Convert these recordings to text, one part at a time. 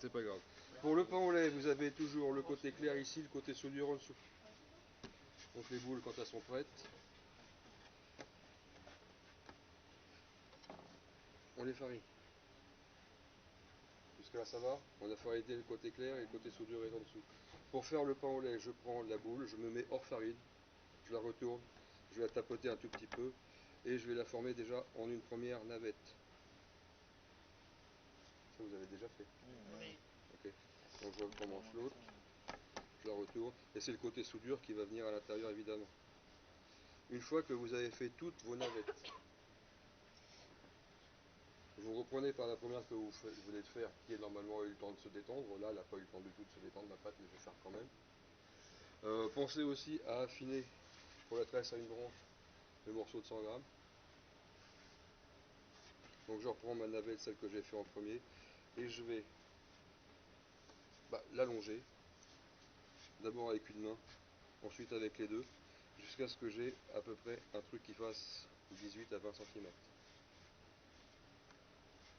c'est pas grave. Pour le pain au lait, vous avez toujours le côté clair ici, le côté soudure en dessous. Donc les boules, quand elles sont prêtes, on les farine. Jusque là ça va. On a fariné le côté clair et le côté souduré en dessous. Pour faire le pain au lait, je prends la boule, je me mets hors farine, je la retourne, je vais la tapoter un tout petit peu et je vais la former déjà en une première navette. Ça vous avez déjà fait? Oui. Ok. Donc je recommence l'autre, je la retourne et c'est le côté soudure qui va venir à l'intérieur évidemment. Une fois que vous avez fait toutes vos navettes, vous reprenez par la première que vous venez de faire, qui est normalement eu le temps de se détendre. Là, elle n'a pas eu le temps du tout de se détendre, ma pâte, mais je vais faire quand même. Pensez aussi à affiner pour la tresse à une branche le morceau de 100 grammes. Donc je reprends ma navette, celle que j'ai fait en premier, et je vais l'allonger, d'abord avec une main, ensuite avec les deux, jusqu'à ce que j'ai à peu près un truc qui fasse 18 à 20 cm.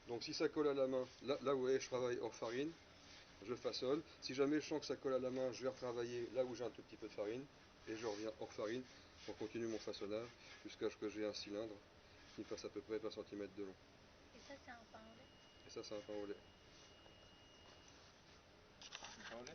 Donc si ça colle à la main, là où je travaille hors farine, je façonne. Si jamais je sens que ça colle à la main, je vais retravailler là où j'ai un tout petit peu de farine, et je reviens hors farine pour continuer mon façonnage jusqu'à ce que j'ai un cylindre qui fasse à peu près 20 cm de long. Et ça, c'est un pain au lait? Et ça, c'est un pain au lait. Pain au lait?